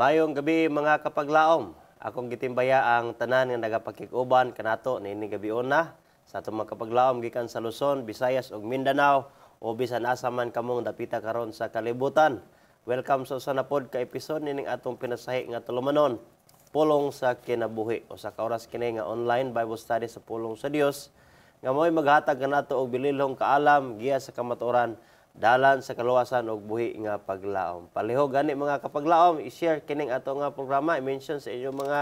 Mayong gabi mga kapaglaom. Akong gitimbaya ang tanan nga nagapakikuban kanato niini gabi una sa atong mga kapaglaom gikan sa Luzon, Visayas ug Mindanao o bisan asa man kamong dapita karon sa kalibutan. Welcome sa usa na pod ka episode nining atong pinasahi nga tulumanon. Pulong sa kinabuhi o sa kaoras kini nga online Bible study sa pulong sa Dios nga mo'y maghatag kanato og bililhong kaalam giya sa kamatuoran dalan sa kaluwasan og buhi nga paglaom. Palihog gani mga kapaglaom, i-share kining ato nga programa, i-mention sa inyong mga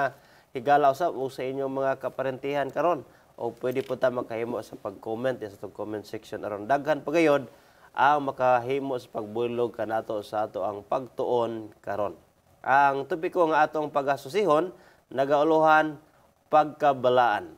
higala usab o sa inyong mga kaparentihan karon. O pwede po ta makahimo sa pag-comment sa itong comment section aron daghan pagayod ang makahimo sa pagbulog kanato sa ato ang pagtuon karon. Ang topiko nga atong pag-asusihon nagauluhan pagkabalaan.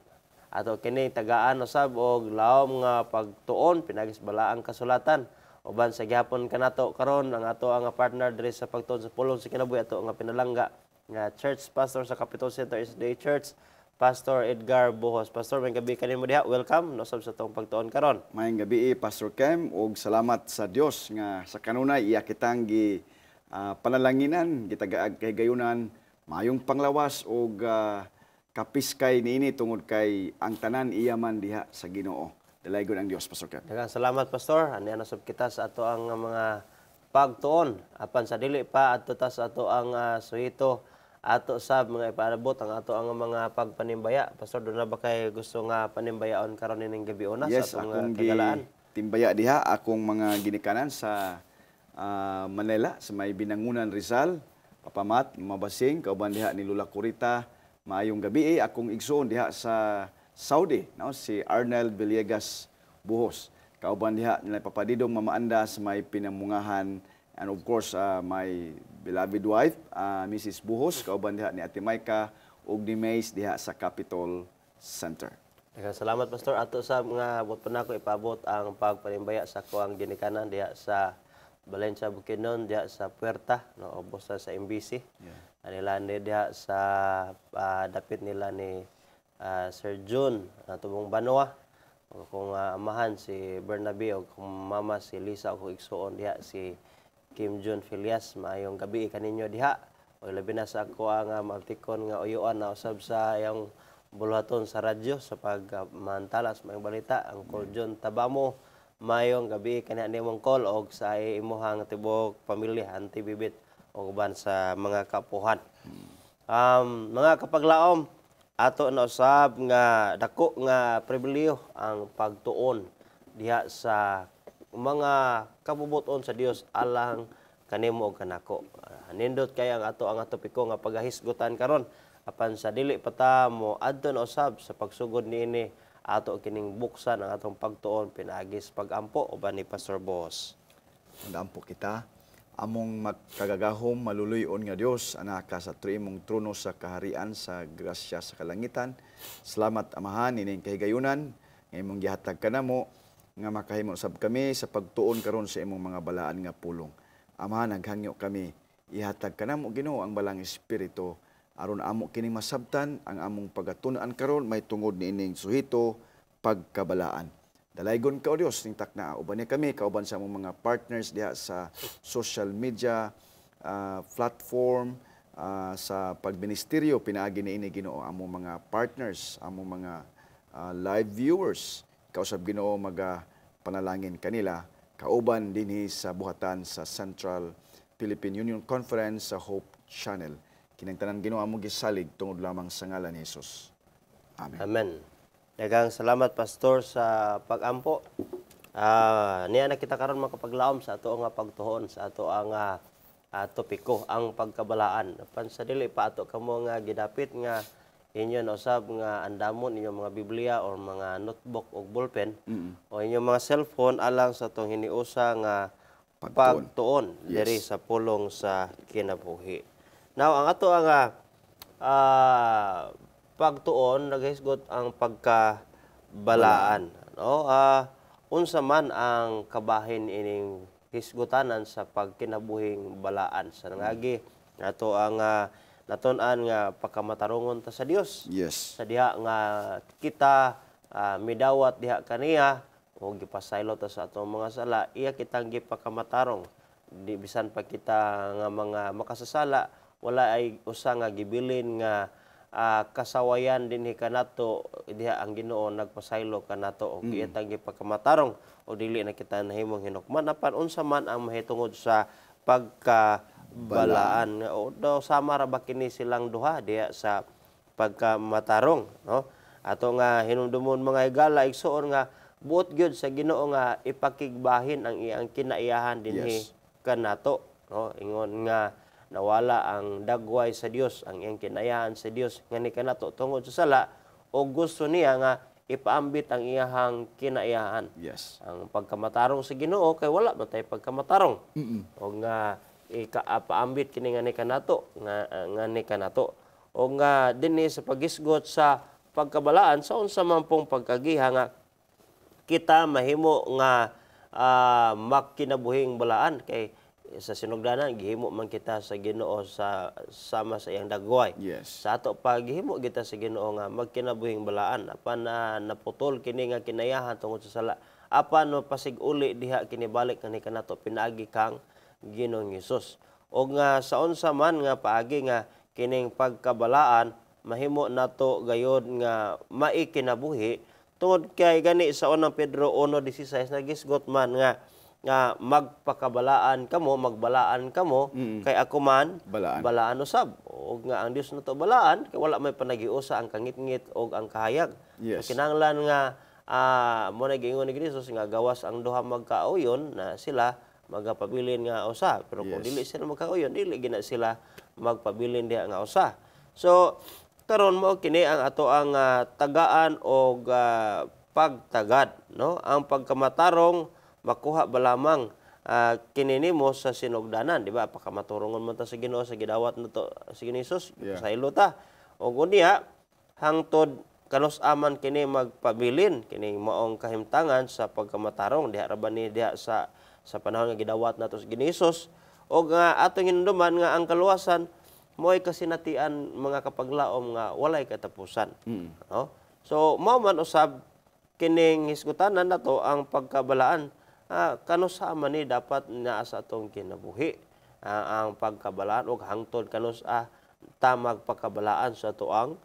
Ato kini tagaan usab og laom nga pagtuon pinagis balaang kasulatan. Uban sa gihapon kanato karon ang ato ang partner diri sa pagtuon sa pulong sa kinabuhi ato nga pinalangga nga church pastor sa Capitol Center SDA Church, Pastor Edgar Buhos. Pastor, may gabi kanimo diha. Welcome no sab sa tong pagtuon karon. Maayong gabi Pastor Kem ug salamat sa Dios nga sa kanunay iya kitang panalanginan gitagaag kay gayunan maayong panglawas ug kapiskay niini tungod kay ang tanan iya man diha sa Ginoo. Dalaygon ang Dios, Pastor Ken. Daghang salamat, Pastor. Ani nasab kita sa ato ang mga pagtuon. Apan sa dili pa adto ta sa ato ang suhito ato sab mga ipaabot ang ato ang mga pagpanimbaya. Pastor, doon na ba kay gusto nga panimbayaon karon ining gabi una Yes, sa akong atong kagalaan? timbaya diha akong mga ginikanan sa Manila sa may Binangunan Rizal, Papamat, Mabasing, kauban diha ni Lula Curita. Maayong gabi akong igsoon diha sa Saudi, no? Si Arnel Villegas Buhos. Kauban diha nila papadidong mamaanda sa may pinamungahan and of course my beloved wife, Mrs. Buhos. Kauban diha ni Ate Maika ug ni Mays diha sa Capitol Center. Daghang salamat, Pastor. Ato sa mga bot pa nako ipabot ang pagpanimbaya sa kuang ginikanan diha sa Valencia, Bukidnon, diha sa Puerta, no? Ubos sa MBC. Yeah. Nila ni diha sa dapit nila ni Sir June tubong Banwa, kung amahan si Bernabe o kung mama si Lisa o kung igsuon diha si Kim June Filias. Maayong gabi kaninyo diha o labi na sa ako ang maltikon nga uyuan na usab sa iyang buluhaton sa radyo sa pagmantalas mayong balita ang Call John Tabamo. Maayong gabi kaniya nimong call og sa imuhang tibok pamilya Auntie Bibit o uban sa mga kapuhan. Mga kapaglaom, ato na usab nga dako nga pribilehyo ang pagtuon diha sa mga kabubuton sa Dios alang kanimo ug kanako. Nindot kay ang ato topiko nga pagahisgutan karon apan sa dili pa ta mo adto na usab sa pagsugod niini ato kining buksan ang atong pagtuon pinagis pagampo uban ni Pastor Boss. Andampo kita among magkagagahom maluluyon nga Dios anaka sa tuimong trono sa kaharian sa grasya sa kalangitan. Salamat amahan ining kahigayunan nga imong gihatag kanamo nga makahimo sab kami sa pagtuon karon sa imong mga balaan nga pulong. Amahan naghangyo kami ihatag kanamo Ginoo ang balang espiritu aron amo kining masabtan ang among pagatun-an karon may tungod niining suhito pagkabalaan. Dalaygon ka o Diyos, ning takna. Uban niya kami, kauban sa among mga partners diha sa social media platform, sa pagministeryo, pinaagi na ini Ginoo, among mga partners, among mga live viewers. Kausab Ginoo, panalangin kanila, kauban dinhi sa buhatan sa Central Philippine Union Conference sa Hope Channel. Kinangtanan Ginoo among gisalig tungod lamang sa ngalan ni Jesus. Amen. Amen. Daghang salamat, Pastor, sa pag-ampo. Niya na kita karon makapaglaom sa ato nga pagtuon sa ato ang topiko ang pagkabalaan. Pan sa dili pa ato kamo nga gidapit nga inyo na usab nga andamon inyong mga Biblia or mga notebook o ballpen o inyong mga cellphone alang sa tong hiniusa nga pagtuon diri sa pulong sa kinabuhi. Now ang ato ang pagtuon naghisgot ang pagkabalaan, no? Unsa man ang kabahin ining hisgutanan sa pagkinabuhing balaan sa nangagi nato ang natun-an nga pagkamatarungon ta sa Dios. Yes. Sa diha nga kita midawat diha kaniya o gipasaylo ta sa atong mga sala, iya kitang gipakamatarong di bisan pa kita nga mga makasasala wala ay usa nga gibilin nga kasawayan dinhi kanato diha ang Ginoo nagpasaylo kanato og iyang gipakamatarong o dili na kita nahimong hinukman apan unsa man ang mahitungod sa pagkabalaan nga o daw sama ra ba kini silang duha diha sa pagkamatarong, no? Ato nga hinumdumon mga higala igsuon nga buot gyud sa Ginoo nga ipakigbahin ang iyang kinaiyahan dinhi kanato, no? Ingon nga nawala ang dagway sa Dios, ang iyang kinaiyahan sa Dios nga ni kanato tungod sa sala o gusto niya nga ipaambit ang iyahang kinaiyahan. Yes. Ang pagkamatarong sa Ginoo kay wala man tay pagkamatarong. O nga paambit kini nga ni kanato nga ni kanato. O nga dinhi sa pagisgot sa pagkabalaan sa unsa man pong pagkagiha nga kita mahimo nga makinabuhing balaan kay sa sinugdanan gihimo man kita sa Ginoo sa sama sa iyang dagway. Yes. Sa ato paghimo kita sa Ginoo nga magkinabuhing balaan apan naputol kini nga kinayahan tungod sa sala. Apan pasig-uli diha kini balik kani kanato pinaagi kang Ginoong Hesus. O nga sa unsa man nga paagi nga kining pagkabalaan mahimo nato gayud nga maikinabuhi tungod kay gani sa unang Pedro 1:16 nagisgot man nga magpakabalaan kamo, magbalaan kamo, kay ako man, balaan usab. O nga ang Dios nato balaan, kay wala may panagiusa ang kangit-ngit o ang kahayag. Yes. So, kinahanglan nga, mo na giingon ni Kristo nga gawas ang duha magkauyon na sila magpabilin nga usa. Pero kung dili sila magkauyon, dili gina sila magpabilin diha nga usa. So, karon mo kini ang ato ang tagaan o pagtagad, no? Ang pagkamatarong makuha ba lamang kini nimo sa sinugdanan, di ba? Pakamaturungon man ta sa Ginoo sa gidawat nato sa Hesus, sa ilota. O kunya hangtod kanus-aman kini magpabilin kini maong kahimtangan sa pagkamatarong diha ra ba ni diha sa panahon nga gidawat nato sa Hesus. O nga atong hinumduman nga ang kaluwasan mo'y kasinatian mga kapaglaom nga walay katapusan. No? So mao man usab kining hisgutanan nato ang pagkabalaan. Kanus man ni dapat naa sa atong kinabuhi ang pagkabalaan ug hangtod kanus tamag pagkabalaan sa atoang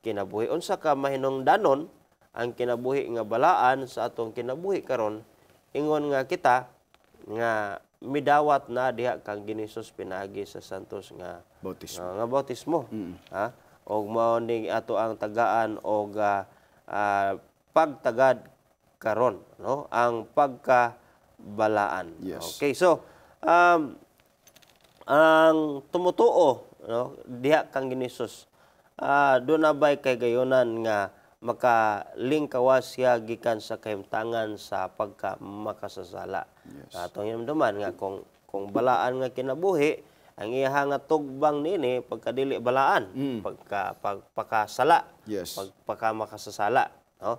kinabuhi. Unsa ka mahinungdanon ang kinabuhi nga balaan sa atong kinabuhi karon ingon nga kita nga midawat na diha kang Ginisus pinaagi sa santos nga bautismo. Og mao ning ato ang tagaan og pagtagad karon, no? Ang pagkabalaan. Yes. Okay, so ang tumutuo, no, diha kang Ginisus do na bay kay gayonan nga makalingkawas siya gikan sa kahimtangan sa pagkamakasasala. Yes. Atong hinumduman nga kung balaan nga kinabuhi ang iya nga tugbang nini pagkadili balaan, pagkasala, pagkamakasasala, no?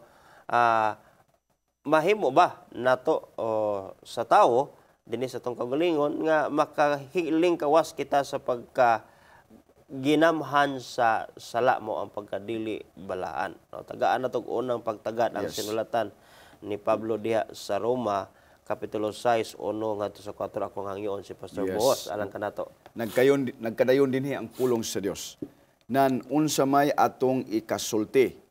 Mahimo ba nato sa tawo dinhi sa tong kagalingon nga makahiling kawas kita sa ginamhan sa sala mo ang pagkadili balaan, no? Tagaan nato unang pagtagad ang sinulatan ni Pablo diha sa Roma kapitulo 6 ngadto sa 4 akong hangyoon si Pastor Boaz alang kanato. Nagkadayon dinhi ang pulong sa Dios nan unsa may atong ikasulti.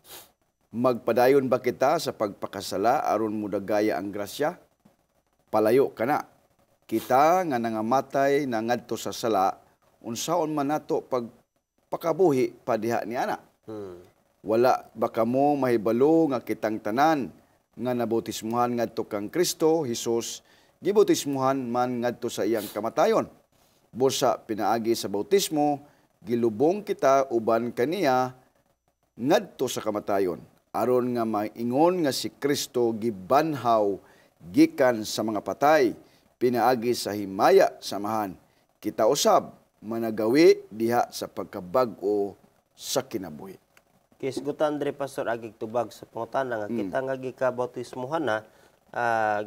Magpadayon ba kita sa pagpakasala aron mudagaya ang grasya? Palayo kana. Kita nga nangamatay na ngadto sa sala, unsaon man nato pagpakabuhi padiha ni ana. Wala ba kamo mahibalo nga kitang tanan nga nabautismuhan ngadto kang Kristo Hesus, gibautismuhan man ngadto sa iyang kamatayon. Busa pinaagi sa bautismo, gilubong kita uban kaniya ngadto sa kamatayon. Aron nga maingon nga si Kristo gibanhaw gikan sa mga patay, pinaagi sa himaya samahan. Kita usab managawi diha sa pagkabag-o sa kinabuhi. Kisgutan diri Pastor agig tubag sa pangutana nga kita nga gikabautismuhan na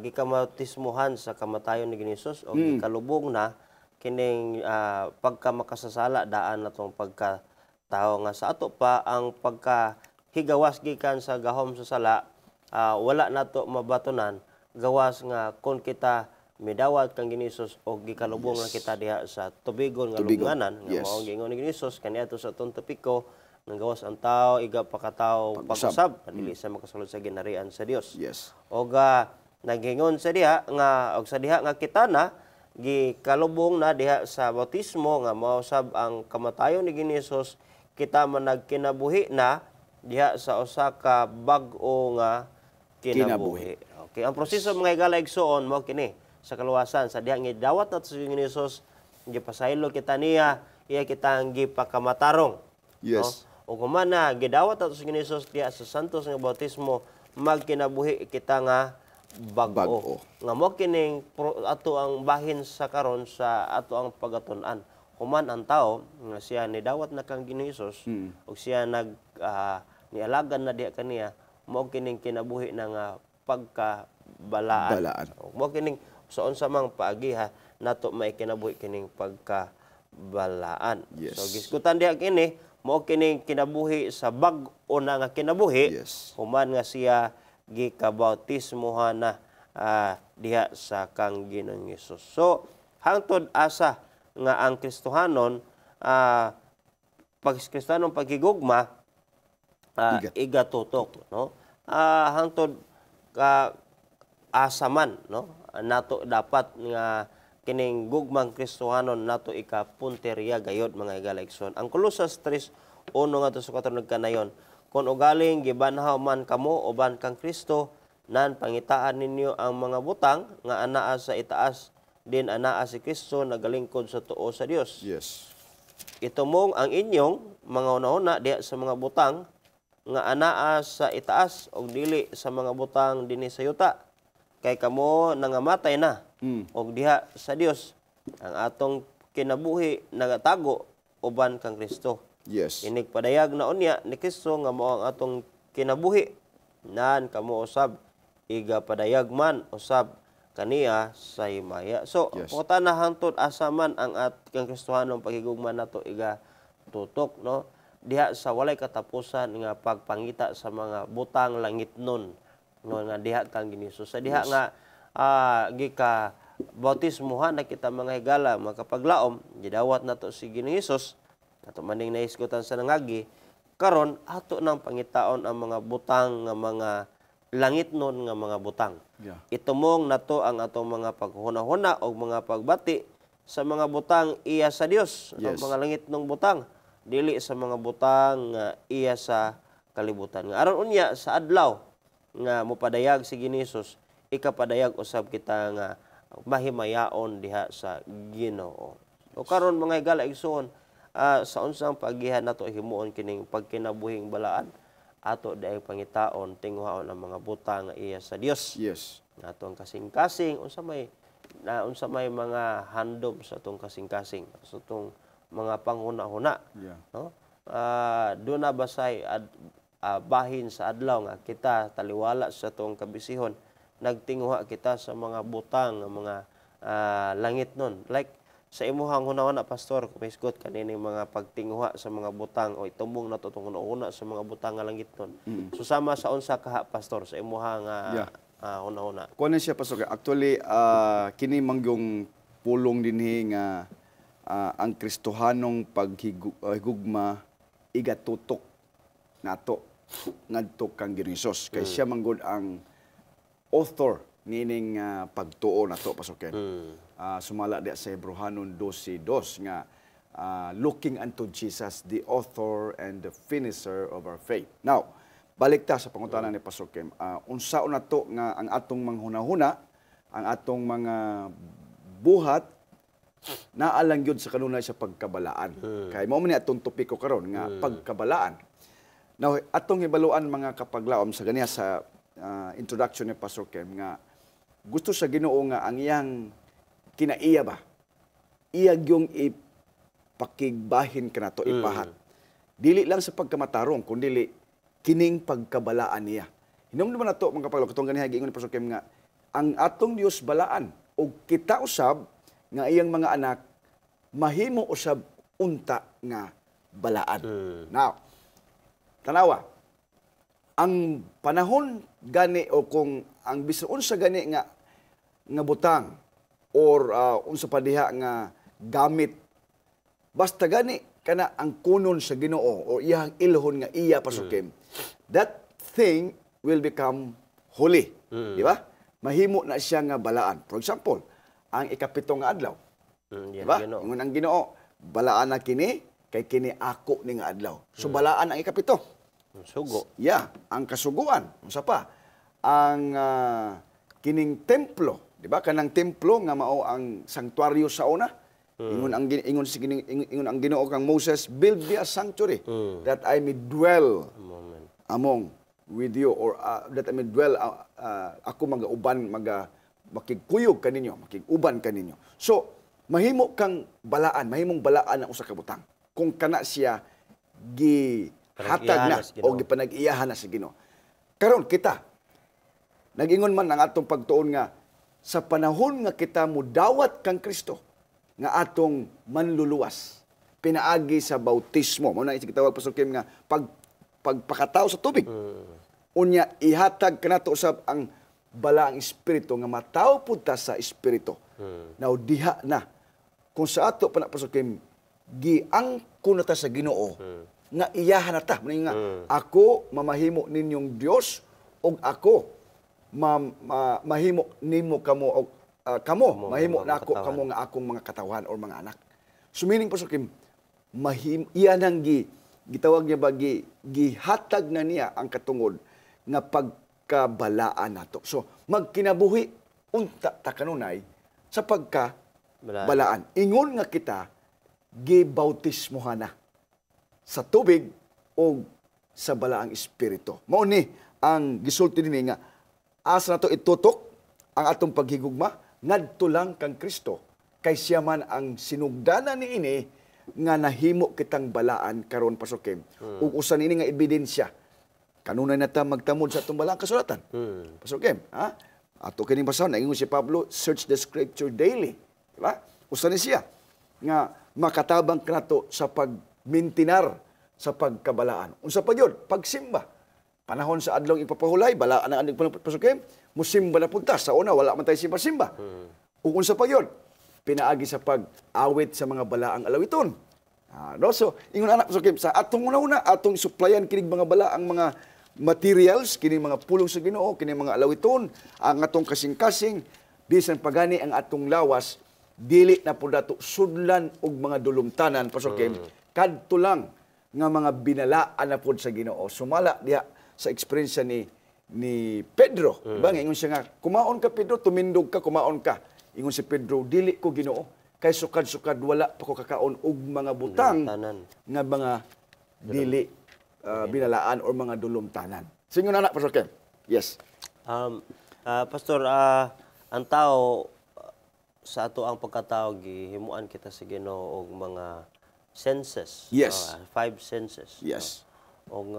gikabautismuhan sa kamatayon ni Hesus o gikalubong na kining pagkamakasasala daan natong pagkatao nga sa ato pa ang higawas gikan sa gahom sa sala, wala nato mabatunan gawas nga kung kita midawat kang Ginisus o gikalubong na kita diha sa tubigon nga Tubigon. lubnganan nga Yes. mao ang giingon ni Ginisus kaniadto sa atong topiko nga gawas ang tao iga pakataw pag-usab dili sa makasulod sa ginharian sa Dios. Yes. O ga naghingon sa diha nga og sa diha nga kita na gikalubong na diha sa bautismo nga mao sab ang kamatayon ni Ginisus kita man nagkinabuhi na diha sa usa ka bag-o nga kinabuhi. Okay, ang proseso mga higala igsoon mao kini sa kaluwasan sa diha nga dawat nato sa Ginisus gipasaylo kita niya iya kita ang gipakamatarong. Yes. O kuman na gidawat nato sa Ginisus diha sa santos nga bautismo magkinabuhi kita nga bag-o. Bag-o. Nga mo kining ato ang bahin sa karon sa ato ang pagatun-an. Human ang tao nga siya ni dawat na kang Ginisus ug siya nialagan na diha kaniya mo kining kinabuhi na nga pagkabalaan. Balaan. Mo kining sa unsa mang paagiha nato may kinabuhi kining pagkabalaan. Yes. So gisgutan diha kini mo kining kinabuhi sa bag-o na nga kinabuhi. Yes. Human nga siya gikabautismohan na diha sa kang Ginoong Hesus. So hangtod asa nga ang Kristohanon pag Kristohanon paghigugma igatutok no hangtod asa man no nato dapat nga kining gugmang Kristohanon nato ikapunteriya gayod mga igalaigsoon. Ang Colosas 3:1 nga sa 4 nagkanayon, kung ugaling gibanhaw man kamo uban kang Kristo, nan pangitaan ninyo ang mga butang nga anaa sa itaas, din anaa si Kristo nagalingkod sa tuo sa Dios. Yes. Itumong ang inyong mga una-una diha sa mga butang nga anaa sa itaas og dili sa mga butang dinhi sa yuta. Kay kamo nangamatay na og diha sa Dios ang atong kinabuhi nagatago uban kang Kristo. Yes. Inig padayag na unya ni Kristo nga mao ang atong kinabuhi nan kamo usab iga padayag man usab kaniya sa himaya. So, Yes. puta na hangtod asa man ang kang Kristohanong paghigugma nato iga tutok no diha sa walay katapusan nga pagpangita sa mga butang langitnon no nga diha kang Ginisus. Sa diha nga gika bautismohan na kita mga higala makapaglaom gidawat nato si Ginisus ato maning naisgutan sa nangagi karon ato nang pangitaon ang mga butang nga mga langitnon nga mga butang. Yeah. Itumong nato ang atong mga paghuna-huna o mga pagbati sa mga butang iya sa Dios, ang Yes. mga langitnong butang, dili sa mga butang nga iya sa kalibutan. Nga aron unya sa adlaw nga mopadayag si Ginisus, ikapadayag usab kita nga mahimayaon diha sa Ginoo. O karon mga higala igsoon, sa unsang paagihan nato himuon kining pagkinabuhing balaan ato daay pangitaon tinguhaon ang mga butang nga iya sa Dios. Yes. Nato ang kasing-kasing unsa may mga handom sa tong kasing-kasing sa tong mga panghuna-huna Yeah. no do na basay bahin sa adlaw nga kita taliwala sa tong kabisihon nagtinguha kita sa mga butang nga mga langit nun like sa imuhang hunahuna pastor kumisgot kanini mga pagtinguha sa mga butang o itumbong nato tong una sa mga butang nga langit nun susama sa unsa ka pastor sa imuhang Yeah. hunahuna. Kuha na siya, Pastor. Actually, kini mangyong pulong dinhi nga ang Kristohanong paghigugma igatutok nato ngadto kang Ginisus. Kay siya manggod ang author nining pagtuo nato, Pastor Ken. Sumala diya sa Hebrehanon 12:2 nga looking unto Jesus, the author and the finisher of our faith. Now, balik ta sa pangutanan ni Pastor Kem. Unsaon na to nga ang atong manghuna-huna, ang atong mga buhat, naalang yun sa kanunay sa pagkabalaan. Kaya mo man ni atong topiko karon nga pagkabalaan. Now, atong hibaluan mga kapaglaom sa ganiya sa introduction ni Pastor Kem nga gusto sa Ginoo nga ang iyang kinaiya ba? Iyag yung ipakigbahin ka na to, ipahat. Dili lang sa pagkamatarong, kundi kining pagkabalaan niya. Hinumduman na to, mga kapaglaom, katong ganiha, giingon ni Pastor Kem nga, ang atong Dios balaan, o kita usab, nga iyang mga anak, mahimo usab unta nga balaan. Now, tanawa, ang panahon gani o kung ang bisan sa gani nga butang or unsa pa diha nga gamit. Basta gani kana ang kunon sa Ginoo o iyang ilhon nga iya pasukim, that thing will become holy. Di ba? Mahimo na siya nga balaan. For example, ang ikapito nga adlaw. Di ba? Ingon ang Ginoo, balaan na kini, kay kini ako ni nga adlaw. So balaan ang ikapito. Sugo. Yeah, ang kasuguan. Unsa pa? Ang kining templo, di ba? Kanang templo nga mao ang sanctuaryo sa una. Ingon ang Ginoo kang Moses, build me a sanctuary that I may dwell among with you, or that I may dwell ako magauban makigkuyog kaninyo, makiguban kaninyo. So mahimo kang balaan, mahimong balaan ang usa ka butang kung kana siya gihatag na o gipanag-iyahan na sa Ginoo. Karon kita nag-ingon man ang atong pagtuon nga sa panahon nga kita mudawat kang Kristo nga atong manluluwas pinaagi sa bautismo. Mao na gitawag pasukim nga pagpakatao sa tubig. Unya ihatag kanato usab ang balaang espiritu nga mataw pud ta sa espiritu. Now diha na kung sa ato pa na pasukim giangko na ta sa Ginoo nga iyahan na ta. Muna nga ako mamahimo ninyong Dios og ako mahimo nimo kamo og kamo mahimo na ako kamo nga akong mga katawan or mga anak. So meaning pasukim iyan ang gitawag niya ba gihatag na niya ang katungod nga pagkabalaan nato. So magkinabuhi unta ta kanunay sa pagkabalaan. Ingon nga kita gibautismohan na sa tubig o sa balaang espiritu. Mao ni ang gisulti dinhi nga asa nato itutok ang atong paghigugma ngadto lang kang Kristo kay siya man ang sinugdanan niini nga nahimo kitang balaan karon pasukim. Ug usa niini nga ebidensya kanunay na ta magtamod sa atong balaang kasulatan. Pasukim, ha? Ato kining basahon ingon si Pablo, search the scripture daily. Diba? Usa ni siya nga makatabang kanato sa pagmintinar sa pagkabalaan. Unsa pa gyud? Pagsimba. Panahon sa adlong ipapahulay, balaan ang aning pasukim, musimba na punta. Sa una, wala man tayo simba-simba. Ug unsa pa yun? Pinaagi sa pag-awit sa mga balaang alawiton. No? So, ingon anak pasukim, sa atong una-una, atong suplayan kining mga balaang mga materials, kining mga pulong sa Ginoo, kining mga alawiton, ang atong kasing-kasing, bisan pagani ang atong lawas, dili na po dato sudlan og mga dulumtanan pasukim, kadto lang nga mga binalaan na po sa Ginoo. Sumala diha sa eksperyensya ni Pedro. Diba? Ingon siya nga, kumaon ka Pedro, tumindog ka, kumaon ka. Ingon si Pedro, dili ko Ginoo, kay sukad-sukad wala pa ko kakaon og mga butang nga mga dili binalaan or mga dulumtanan. So ingon anak, Pastor Ken. Yes. Pastor, ang tao sa ato ang pagkatao gihimuan kita sa Ginoo og mga senses. Yes. 5 senses. Yes. No? Og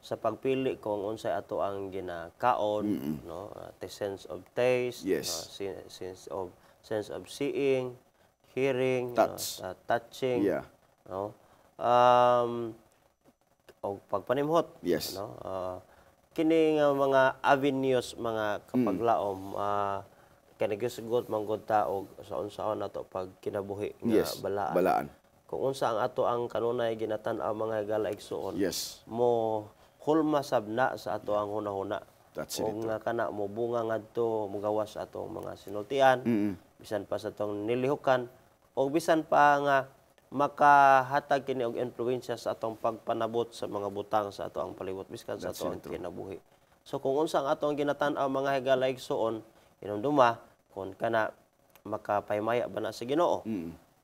sa pagpili kung unsay ato ang ginakaon, no, the sense of taste, Yes. sense of seeing, hearing, touching, Yeah. no, o pagpanimhot, Yes. no, kini nga mga avenues, mga kapaglaom, kanigasugot manggod ta og sa unsaon nato pag kinabuhi nga Yes. balaan. Balaan. Kung unsa ang ato ang kanunay ginatan-aw mga galaigsuon, Yes. mo hulma sabna sa ato ang hunahuna. That's it. Kung nga kana mo bunga ngadto mugawas sa atong mga sinultian, bisan pa sa atong nilihukan, o bisan pa nga makahatag kini og influensya sa atong pagpanabot sa mga butang sa ato ang palibot biskan sa ato ang kinabuhi. So kung unsa ang ato ang ginatan-aw mga higalaigsuon, inumduma kun kana makapaymaya ba na sa Ginoo.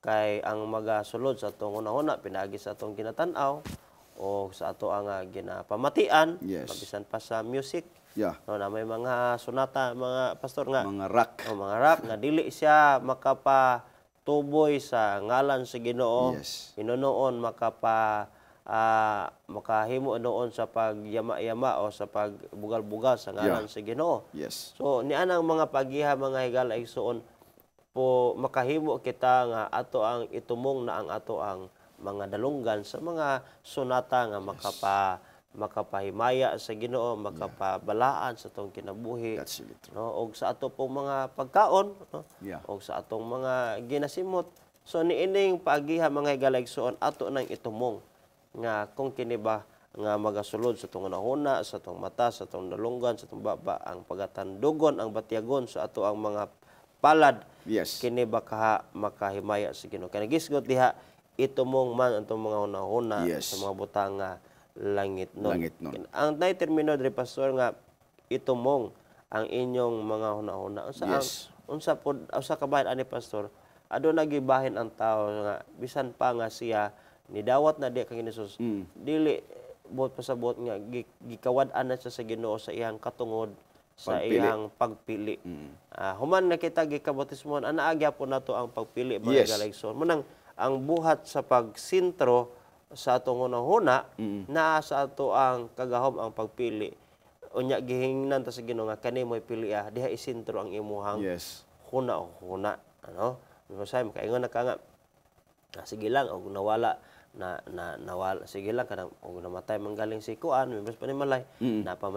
Kay ang magasulod sa atong hunahuna pinaagi sa atong ginatan-aw o sa ato ang ginapamatian, Yes. mabisan pa sa music. Yeah. No, na may mga sonata, mga pastor nga, Mga rock. mga rap nga dili siya makapatuboy sa ngalan sa Ginoo. Yes. Inunoon makahimo noon sa pagyama-yama o sa pagbugal-bugal sa ngalan sa Ginoo. Yes. So nianang mga pagiha mga higalaigsuon po makahimo kita nga ato ang itumong na ang ato ang mga dalunggan sa mga sonata nga makapahimaya sa Ginoo, makapabalaan sa atong kinabuhi. That's really true. No, og sa ato pong mga pagkaon, no? Yeah. Og sa atong mga ginasimot. So niining paagiha mga higaligsoon ato nang itumong nga kung kini ba nga magasulod sa atong nahuna, sa atong mata, sa atong dalunggan, sa atong baba, ang pagatandugon, ang batyagon sa ato ang mga palad. Yes. Kini ba kaha makahimaya sa Ginoo. Kaya nagisgot diha itumong man atong mga hunahuna Yes. sa mga butang nga langit nun. Langit nun. Ang termino diri pastor nga itumong ang inyong mga hunahuna. Yes. Unsa pod usa ka bahin ani pastor, aduna gibahin ang tao nga bisan pa nga siya nidawat na di kang Hesus. Dili buot pasabot nga gikawad-an na siya sa Ginoo sa iyang katungod sa Pagpili. iyang pagpili. Human na kita gikabautismohan ana agya po nato ang pagpili mga Yes. higaligsoon. Munang ang buhat sa pagsintro sa atong hunahuna na sa ato ang kagahom ang pagpili. Unya gihingnan ta sa Ginoo nga kani mo'y piliya diha isintro ang imuhang Yes. huna ano. Masay makaingon na ka nga sige lang og nawala nawala sige lang kanang og namatay manggaling si kuan members pa ni malay napa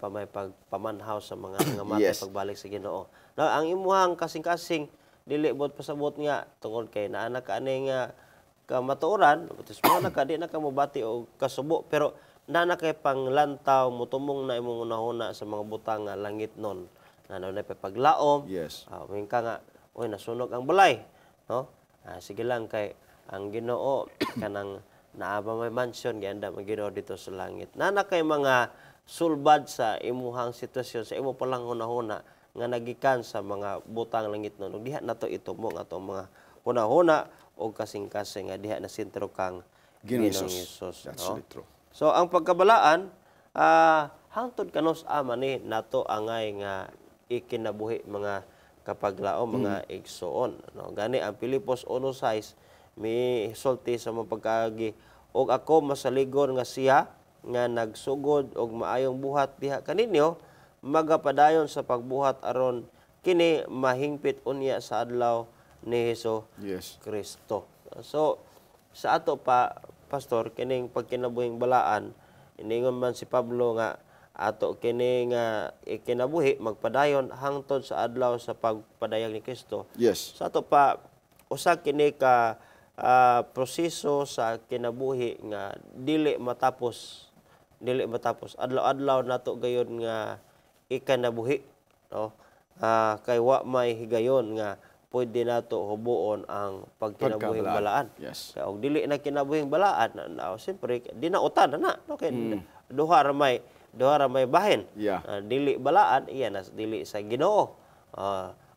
may pagpamanhaw sa mga nga matay Yes. pagbalik sa Ginoo. Na ang imuhang kasing-kasing dili bot pasabot nga tungod kay naa na ka ani nga kamatuoran tapos mo na ka di na ka mobati og kasubo pero naa na kay panglantaw mutumong na imong unahuna sa mga butang nga langit nun na na paglaom. Yes. Ka nga oy nasunog ang balay no. Sige lang kay ang Ginoo kanang naaba may mansion gianda ang Ginoo dito sa langit. Nana kay mga sulbad sa imuhang sitwasyon sa imo palang hunahuna nga nagikan sa mga butang langit nun. Diha nato itumong atong mga hunahuna o kasing-kasing nga diha na sentro kang Ginoong Ginoong Hesus. Hesus, That's no? really true. So ang pagkabalaan hangtod kanos ni nato angay nga ikinabuhi mga kapaglaom mga igsoon no gani ang Pilipos 1:6 mi sulti sa mga pagkaagi og ako masaligon nga siya nga nagsugod og maayong buhat diha kaninyo magapadayon sa pagbuhat aron kini mahingpit unya sa adlaw ni Hesus Yes. Kristo. So sa ato pa pastor kining pagkinabuhing balaan iningon man si Pablo nga ato kini nga ikinabuhi magpadayon hangtod sa adlaw sa pagpadayag ni Kristo. Yes. Sa ato pa usa kini ka proseso sa kinabuhi nga dili matapos adlaw-adlaw nato gayon nga ikanabuhi no. Kay wa may higayon nga pwede nato hubuon ang pagkinabuhing balaan. Yes. Kaya og dili na kinabuhing balaan siyempre di na utan na no kay duha ra may bahin. Yeah. Dili balaan iya na dili sa Ginoo.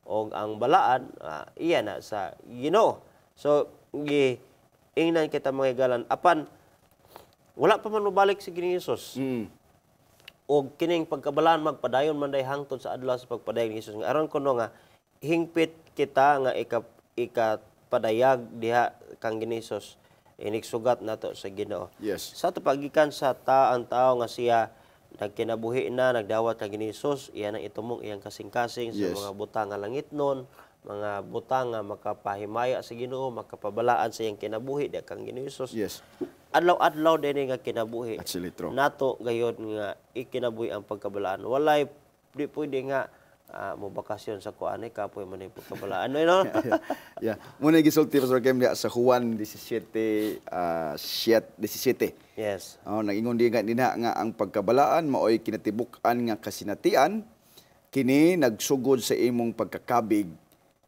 Og ang balaan iya na sa Ginoo. So ingnan kita mga higalan apan wala pa man mobalik si Ginoong Hesus. Og kining pagkabalaan magpadayon man day hangtod sa adlaw sa pagpadayag ni Hesus nga aron kuno nga hingpit kita nga ikapadayag diha kang Ginoong Hesus iniksugat nato sa Ginoo. Yes. Sa ato pagikan sa ang tao nga siya nagkinabuhi na nagdawat kang Ginoong Hesus iya nang itumong iyang kasing-kasing sa Yes. mga butang nga langit nun, mga butang nga makapahimaya sa Ginoo, makapabalaan sa iyang kinabuhi diha kang Ginoong Hesus. Yes. Adlaw-adlaw din nga kinabuhi. That's really true. Nato gayon nga ikinabuhi ang pagkabalaan. Walay di pwede nga mobakasyon sa kuan kapoy man ang pagkabalaan. No? Yeah. Muna gisulti Pastor Kem diha sa Juan 17 17. Yes. Nag-ingon di nga ang pagkabalaan maoy kinatibuk-an nga kasinatian kini nagsugod sa imong pagkakabig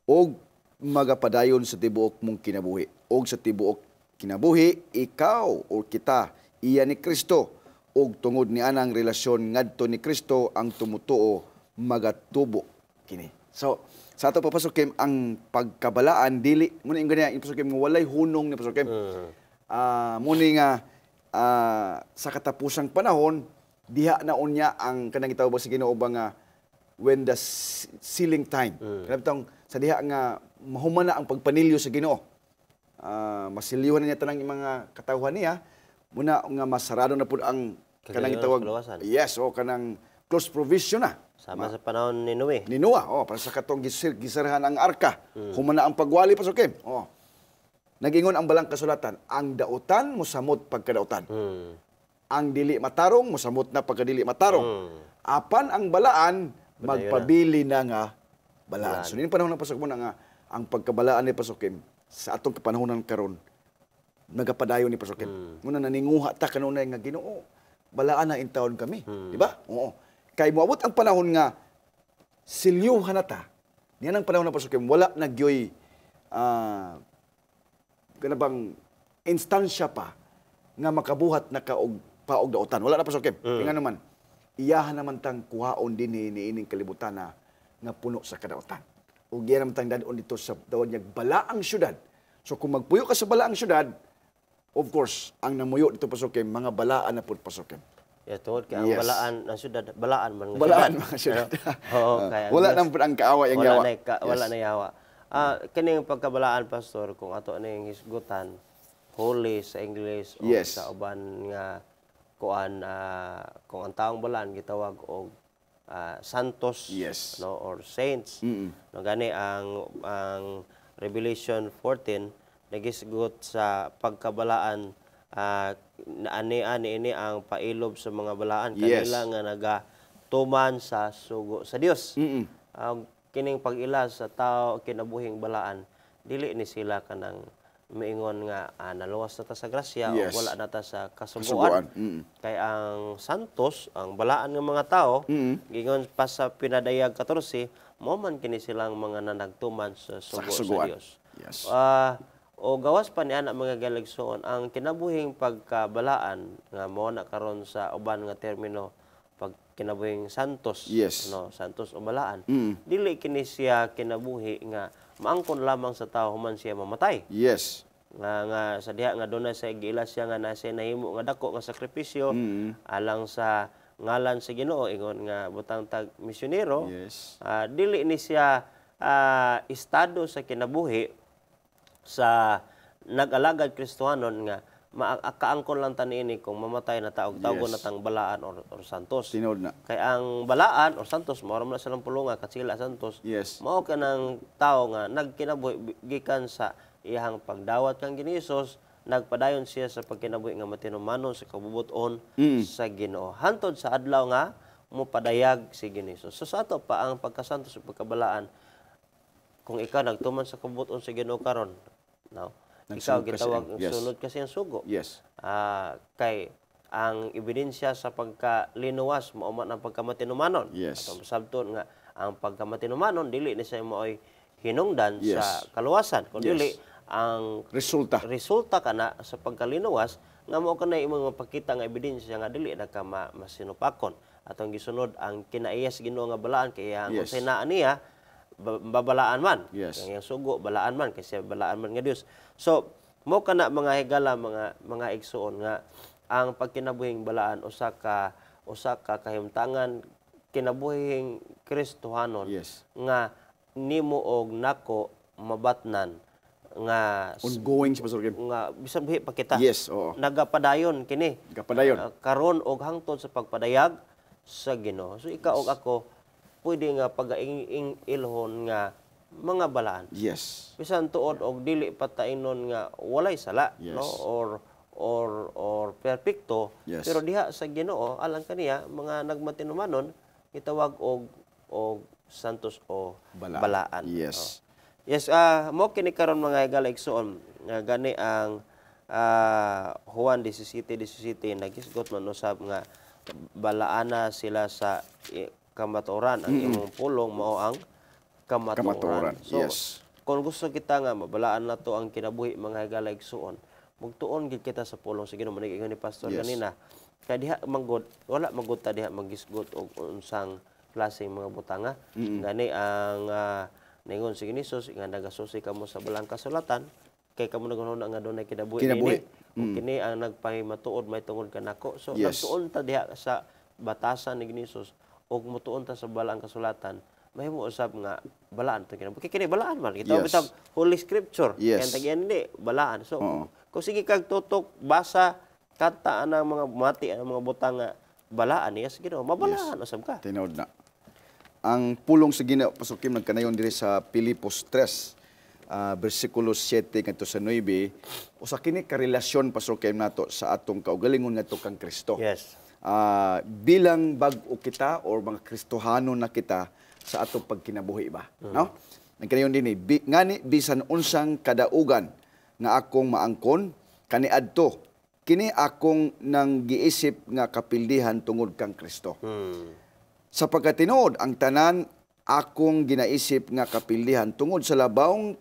og magapadayon sa tibuok mong kinabuhi. Og sa tibuok kinabuhi ikaw o kita iya ni Kristo og tungod ni anang relasyon ngadto ni Kristo ang tumutuo magatubo kini. So sa ato Pastor Kem ang pagkabalaan dili mo ni ganyan Pastor Kem walay hunong ni Pastor Kem. Muni nga sa katapusang panahon diha na unya ang kanang gitawag sa Ginoo ba nga when the sealing time. Kanang sa diha nga mahumana ang pagpanilyo sa Ginoo. Masiliwan na niya tanang mga katawhan niya muna nga masarado na pud ang kanang gitawag. Yes, kanang close provision na. Sama sa panahon ni Noe. Ni Noah, para sa katong gisirhan ang arka. Humana ang pagwali Pastor Kem. Nag-ingon ang balang kasulatan, ang dautan mosamot pagkadautan. ang dili matarong mosamot na pagkadili matarong. Apan ang balaan magpabili na nga balaan. So, din panahon ng pasok mo na nga, ang pagkabalaan ni Pasukim, sa atong kapanahonan karon nagapadayon ni Pasukim. Muna naninguha ta kanunay nga Ginoo, balaan na intawon kami. Di ba? Oo. Kay moabot ang panahon nga, silyuhan na ta. Niyan ang panahon ng Pasukim, wala nagyoy ganabang instansya pa nga makabuhat na paog daotan. Wala na Pasukim. Nga naman, iyahan naman tang kuhaon din ni ining kalibutan na nga puno sa kadaotan. O giyan naman tang dadon dito sa tawag niya balaang syudad. So kung magpuyo ka sa balaang syudad, of course, ang namuyo dito Pasukim, mga balaan na pud Pasukim. Ya, tungod kay ang balaan ng syudad, balaan man nga Balaan mga syudad. Oo, kaya wala nang ang kaaway ang yawa. Wala na yawa. Kining pagkabalaan, Pastor, kung ato ning hisgutan, holy sa English o sa uban nga kuan kung ang taong balaan gitawag og santos no or saints. No gani ang Revelation 14 nagisgot sa pagkabalaan ani ini ang pailob sa mga balaan kanila nga nagatuman sa sugo sa Dios. Kining pag-ila sa tao kinabuhing balaan dili ni sila kanang maingon nga naluwas na ta sa grasya o wala na ta sa kasuguan. Kay ang santos, ang balaan ng mga tao, gingon pa sa pinadayag 14, mo man kini silang mga nanagtuman sa sugo sa Dios. O gawas pa ni ana mga galigsoon, ang kinabuhing pagkabalaan nga mo na karon sa uban nga termino pag kinabuhing santos, no, santos o balaan. Dili kini siya kinabuhi nga maangkon lamang sa tao human siya mamatay. Nga sa diha nga dunay sa giila siya nga nasa nahimo nga dako nga sakripisyo alang sa ngalan sa Ginoo ingon nga butang tag misyonero. Dili ni siya estado sa kinabuhi sa nag-alagad Kristohanon nga kaangkon lang ta niini kung mamatay na taog tawgon na tang balaan or santos. Tinod na. Kay ang balaan or santos mao man silang pulunga katsila santos. Mao kanang tawo nga nagkinabuhi gikan sa iyang pagdawat kang Ginisos, nagpadayon siya sa pagkinabuhi nga matinumanon sa kabubuton sa Ginoo. Hantod sa adlaw nga mopadayag si Ginisos. So sa ato pa ang pagkasantos sa pagkabalaan kung ikaw nagtuman sa kabubuton sa Ginoo karon, no? Ikaw gitawag sunod kasi ang sugo. Kay ang ebidensya sa pagkalinuwas mao man ang pagkamatinumanon. Atong sabton nga ang pagkamatinumanon dili ni siya mo'y hinungdan sa kaluwasan kun dili ang resulta kana sa pagkalinuwas nga mao kanay imong mapakita nga ebidensya nga dili na ka masinupakon. Atong gisunod ang kinaiyas Ginoo nga balaan kay ang sinaan niya babalaan man. Ang sugo balaan man kasi balaan man nga Dios. So mo kana mga higala mga igsoon nga ang pagkinabuhing balaan usa ka kahimtangan kinabuhing Kristohanon nga nimo og nako mabatnan nga ongoing si Pastor Kim nga bisan buhi pa kita nagapadayon kini karon og hangtod sa pagpadayag sa Ginoo. So ikaw og ako pwede nga pag-ilhon nga mga balaan. Bisan tuod og dili patainon nga walay sala, no, or perpekto, pero diha sa Ginoo alang kaniya mga nagmatinumanon gitawag og santos o balaan. Mo kini karon mga igalaigsoon nga gani ang Juan 17:17 nagisgot man usab nga balaana sila sa kamatuoran ang imong pulong mao ang kamatuoran. So kung gusto kita nga mabalaan nato ang kinabuhi mga igalaigsoon, magtuon gid kita sa pulong sa Ginoo maningin ni pastor kanina. Kay diha manggod wala magud ta diha magisgot og unsang klaseng mga butanga. Gani ang ningon si Ginisos nga nagasusi kamo sa balang kasulatan kay kamo nagunahon nga dunay kinabuhi ini. Kini ang nagpahimatuod may tungod kanako. So nagtuon ta diha sa batasan ni Ginisos og mutuon ta sa balang kasulatan mahimo usab nga balaan ta kinabuhi. Kini balaan man kita bitag Holy Scripture. Kaya tagyan di balaan. So kung sige kag tutok basa kanta anang mga mati anang mga butang nga balaan niya sige mabalaan usab ka. Tinod na. Ang pulong sa Ginoo Pastor Kim nagkanayon diri sa Pilipos 3 bersikulo 7 ngadto sa 9, usa kini ka relasyon Pastor Kim nato sa atong kaugalingon ngadto kang Kristo. Yes. Bilang bag-o kita or mga Kristohanon na kita sa atong pagkinabuhi ba, no? Nagkanayon din ngani bisan unsang kadaugan nga akong maangkon kaniadto kini akong nang giisip nga kapildihan tungod kang Kristo. Sa pagkatinuod ang tanan akong ginaisip nga kapildihan tungod sa labawng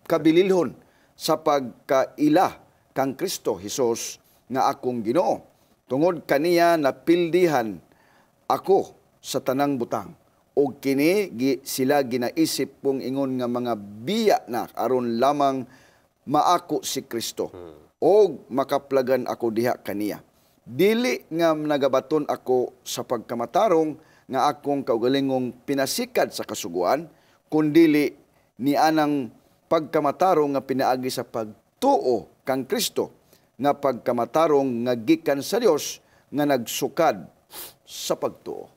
kabililhon sa pagkaila kang Kristo Hesus nga akong Ginoo. Tungod kaniya napildihan ako sa tanang butang. O kini sila ginaisip pong ingon nga mga biya na aron lamang maako si Kristo. O makaplagan ako diha kaniya. Dili nga nagabaton ako sa pagkamatarong nga akong kaugalingong pinasikad sa kasuguan, kundili ni anang pagkamatarong nga pinaagi sa pagtuo kang Kristo, nga pagkamatarong nga gikan sa Dios nga nagsukad sa pagtuo.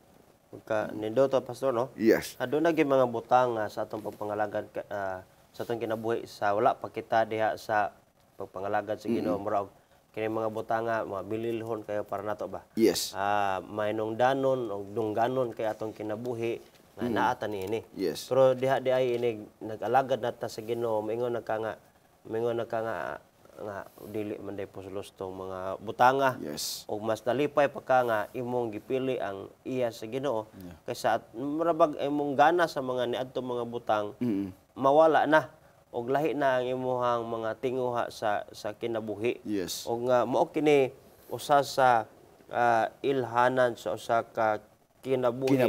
Nindo to, Pastor, no? Yes. Doon naging mga butang sa atong pagpangalagad sa atong kinabuhi sa wala pa kita diha sa pagpangalagad sa Ginoo. Murag kini mga butang mga bililhon kayo para nato ba? Yes. May nungdanon o dungganon kay atong kinabuhi nga naata niini. Yes. Pero diha di ay ini nag-alagad nata sa Ginoo, mingon na ka nga nga dili man day pusulos tong mga butanga. Yes. O mas nalipay pa ka nga imong gipili ang iya sa Ginoo kaysa at marabag imong gana sa mga niadto mga butang mawala na og lahi na ang imuhang mga tinguha sa kinabuhi. Yes. Og nga mao kini usa sa ilhanan sa usa ka kinabuhi.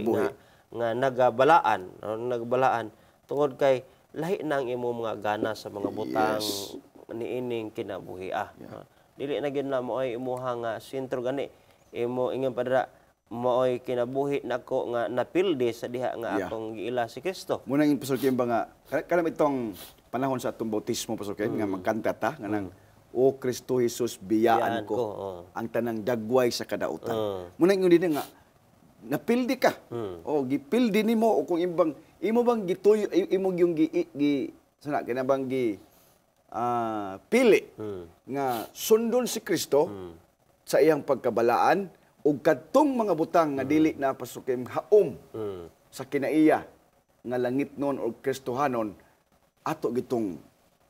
Nga nagabalaan tungod kay lahi na ang imong mga gana sa mga butang niining kinabuhi. Dili na gyud na mo'y imuhang sentro gani imo ingon padra mo'y kinabuhi nako nga napildi sa diha nga akong giila si Kristo. Muna yung Pastor Kim ba nga kanang itong panahon sa atong bautismo Pastor Kim nga magkanta ta nga nang O Kristo Jesus biyaan ko ang tanang dagway sa kadautan. Muna yung din nga napildi ka. O gipildi nimo o kung imo bang gituyo imo yung sana kinabang pili nga sundon si Kristo sa iyang pagkabalaan ug kadtong mga butang nga dili na pasukim haom sa kinaiya nga langit non o Kristohanon ato gitong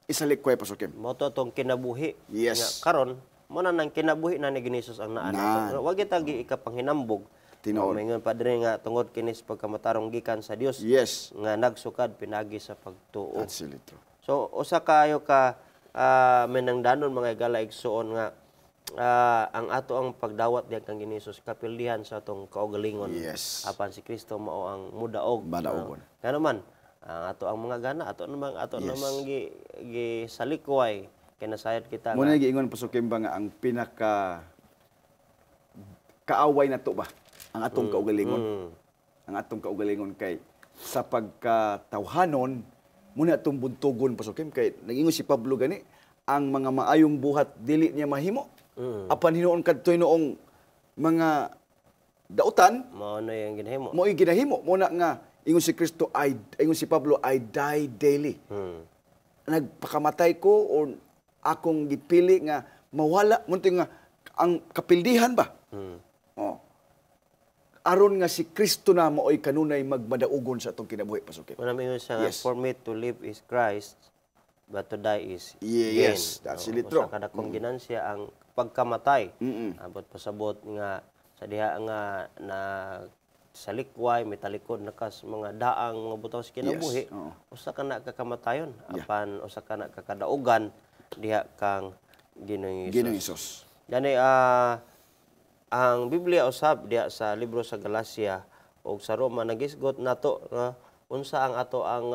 isalik koy pasukim. Mo to tong kinabuhi. Yes. Nga karon mo na nang kinabuhi na ni Ginisus ang naa nato. Wa gyud tagi ikapanghinambog. Tinuod. Mingon padre nga tungod kinis pagkamatarong gikan sa Dios. Yes. Nga nagsukad pinagi sa pagtuo. That's true. So usa kayo ka menangdanon mga igala igsuon nga ang ato ang pagdawat diyan kang Ginisus kapildihan sa atong kaugalingon. Yes. Apan si Kristo mao ang mudaog. Madaogon. Kano man ato ang mga gana ato namang gisalikway kinasayad kita. Muna giingon pasukim ba nga ang pinaka kaaway nato ba ang atong kaugalingon. Ang atong kaugalingon kay sa pagkatawhanon muna atong buntugon pasukim kay nagingon si Pablo gani ang mga maayong buhat dili niya mahimo. Apan hinuon kadtoy noong mga dautan mao na yung ginahimo. Mo ginahimo muna nga ingon si Kristo ingon si Pablo I die daily. Nagpakamatay ko o akong gipili nga mawala munti nga ang kapildihan ba. Aron nga si Kristo na maoy kanunay magmadaugon sa atong kinabuhi pasukin. Wala mingon siya nga, for me to live is Christ, but to die is gain. Yes, that's really true. Usa kada kong ginansya ang pagkamatay. Abot pasabot nga sa diha nga na sa likway, mitalikod nakas mga daang mga butang sa kinabuhi. Usa ka na kakamatayon. Apan usa ka na kakadaugan diha kang Ginoong Hesus. Gani ang Biblia usab diha sa libro sa Galacia o sa Roma nagisgot nato unsa ang ato ang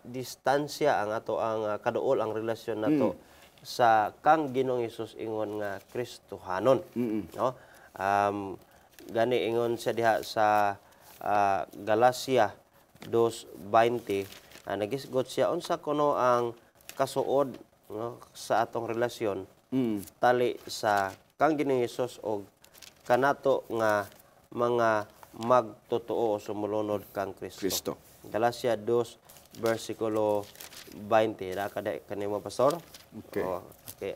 distansya, ang ato ang kaduol, ang relasyon nato sa kang Ginoong Hesus ingon nga Kristohanon. No? Gani ingon siya diha sa Galacia 2:20 nagisgot siya unsa kuno ang kasuod sa atong relasyon tali sa kang Ginoong Hesus og kanato nga mga magtotoo o sumulunod kang Kristo. Galacia versikulo 20. Na kanimo pastor? Okay. Okay.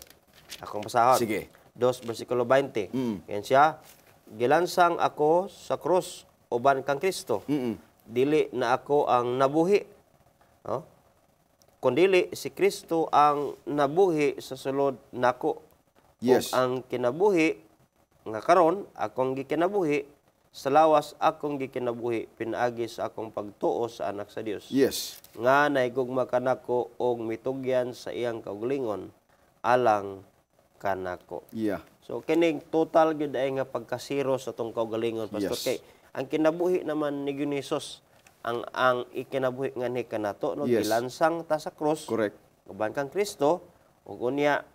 Akong basahon. Sige. 2 versikulo 20. Yan siya, gilansang ako sa krus uban kang Kristo. Dili na ako ang nabuhi. No? Kundili si Kristo ang nabuhi sa sulod nako. Yes. Ug ang kinabuhi nga karon akong gikinabuhi sa lawas akong gikinabuhi pinaagi sa akong pagtuo sa anak sa Dios. Yes. Nga naigugma kanako og mitugyan sa iyang kaugalingon alang kanako. Yeah. So kining total gyud ay nga pagkasiro sa tong kaugalingon pastor. Yes. Kay ang kinabuhi naman ni Hesus ang ikinabuhi nga ni kanato no Yes. gilansang ta sa krus. Correct. Uban kang Kristo ug unya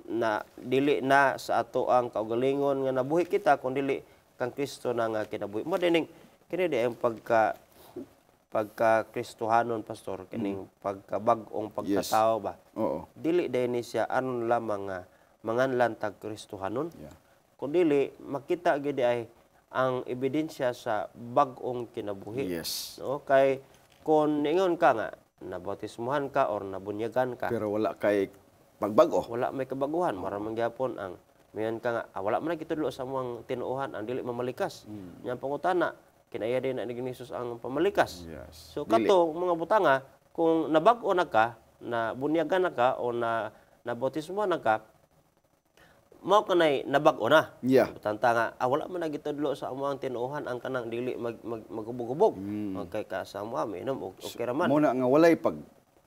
na dili na sa ato ang kaugalingon nga nabuhi kita kun dili kang Kristo na nga kinabuhi. Mo dining kini di ang pagka Kristohanon pastor kining pagkabag-ong pagkatao ba. Oo. Dili day ni siya anon lamang nga manganlan tag Kristohanon. Yeah. Kun dili makita gid ay ang ebidensya sa bag-ong kinabuhi. Yes. No kay kun ningon ka nga nabautismuhan ka or nabunyagan ka, Pero wala kay pagbago. wala may kabaguhan, maraming gyapon ang mayan ka nga wala man gitudlo sa among tinuohan ang dili mamalikas. Nya pangutana kinaya din na ni Hesus ang pamalikas. Yes. So Dili. kato mga butanga kung nabag-o na ka, na bunyagan na ka o na nabautismuhan na ka, mao kanay nabag-o na. Yeah. Tanta nga wala man nagitudlo sa among tinuohan ang kanang dili magubog-ubog. Kay ka sa amo minom okay ra man. Muna nga walay pag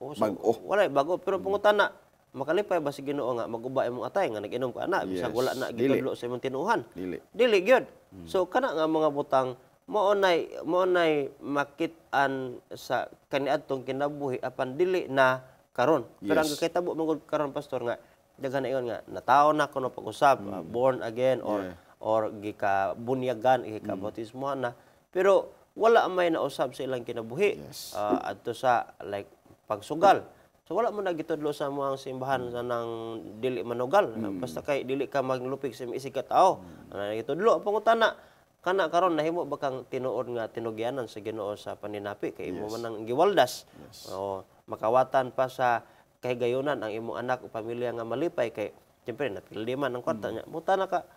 So, bag-o. wala bago pero pangutana makalipay ba si Ginoo nga maguba imong atay nga nag-inom ka na bisag Yes. wala na Dili. gitudlo sa imong tinuohan. Dili. Dili gyud. So kana nga mga butang maunay makit-an sa kaniadtong kinabuhi apan dili na karon. Pero ang Yes. kakitabo mangod karon pastor nga daghan na ingon nga nataon na kuno pag-usap born again Yeah. or gikabunyagan gikabautismohan na pero wala may nausab sa ilang kinabuhi. Yes. Adto sa like pagsugal. So wala mo nagitudlo sa mga simbahan sa nang dili manugal. Basta kay dili ka maglupig sa isig ka tao. Nagitudlo ang pangutana kana karon nahimo ba kang tinuod nga tinugyanan sa Ginoo sa paninapi kay imo man ang giwaldas. O makawatan pa sa kahigayunan ang imong anak o pamilya nga malipay kay siyempre napildi man ang kwarta niya. Mutana ka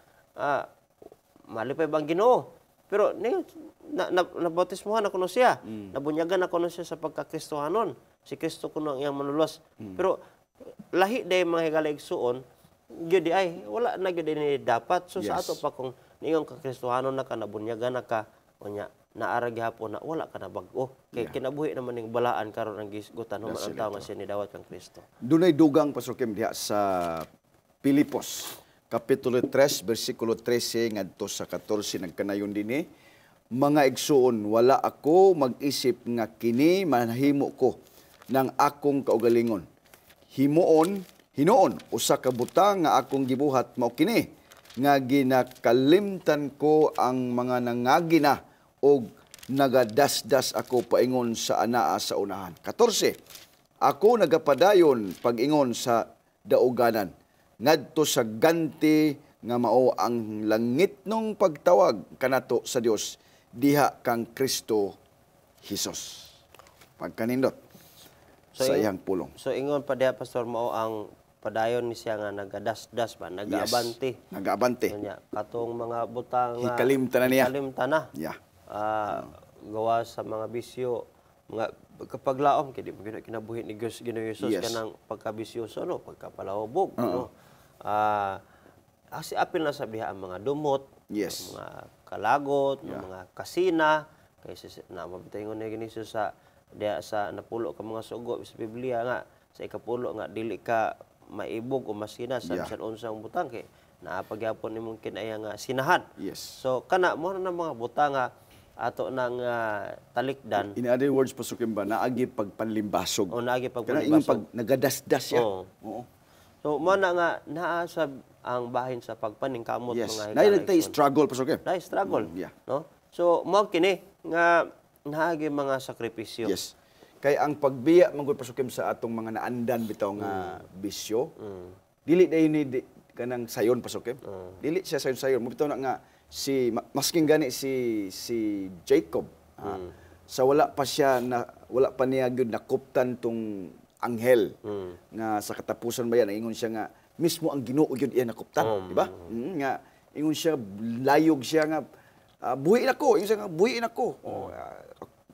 malipay bang Ginoo? Pero nabautismohan ako no siya. Nabunyagan ako no siya sa pagkakristohanon. Si Kristo kuno ang iyang manlulos. Pero lahi day mga higaligsuon, gyud ay wala na gyud ni dapat. So sa Yes. ato pa kung niingon ka kristohanon na ka nabunyagan na ka unya naara gyapon na wala ka na bag-o. Kay kinabuhi naman ning balaan karon ang gisgutan human ang tawo nga siya ni dawat kang Kristo. Dunay dugang Pastor Kim diha sa Pilipos kapitulo 3 bersikulo 13 ngadto sa 14 nagkanayon dinhi. Mga igsuon, wala ako mag-isip nga kini manahimo ko ng akong kaugalingon. Hinoon usa ka butang nga akong gibuhat mao kini nga ginakalimtan ko ang mga nangagi na og nagadasdas ako paingon sa anaa sa unahan. 14. Ako nagapadayon pag-ingon sa dauganan ngadto sa ganti nga mao ang langit nung pagtawag kanato sa Dios diha kang Kristo Hesus. Pagkanindot sa iyang pulong. So ingon pa diha pastor mao ang padayon ni siya nga nagadasdas ba nagaabante. Nag-abante. Kanya katong mga butang nga Hikalimta na niya. hikalimta na. Yeah. Gawa sa mga bisyo, mga pagkapaglaom kay di mo kinabuhi ni Ginoo Hesus Yes. kanang pagkabisyoso no, pagkapalahubog no. Asi apil na sa biha ang mga dumot, Yes. mga kalagot, mga kasina kay na mabitaingon ni Hesus sa diha sa napulo ka mga sugo sa Biblia nga sa ikapulo nga dili ka maibog o masina sa bisan unsang butang kay naapagyapon nimong kinaya nga sinahan. Yes. So kana mo na mga butang nga ato nang talikdan In other words, Pastor Kim ba, naagi pagpanlimbasog. o naagi Kana ingon pag pagpalibasog. nagadasdas siya. Oo. Oo. So mo na nga naa sa ang bahin sa pagpaningkamot Yes. mga Nailagtay struggle, Pastor Kim. na struggle. Yeah. No? So mo kini nga naagi mga sakripisyo. Yes. Kay ang pagbiya mangod Pastor Kim sa atong mga naandan bitaw nga bisyo, dili dayon ni kanang sayon Pastor Kim. Dili siya sayon-sayon. Mo bitaw na nga masking gani si Jacob. Sa wala pa siya wala pa niya gyud nakuptan tong anghel nga sa katapusan ba yan ingon siya nga mismo ang Ginoo gyud iya nakuptan, di ba? Nga ingon siya layog siya nga buhiin ako, ingon siya nga buhiin ako.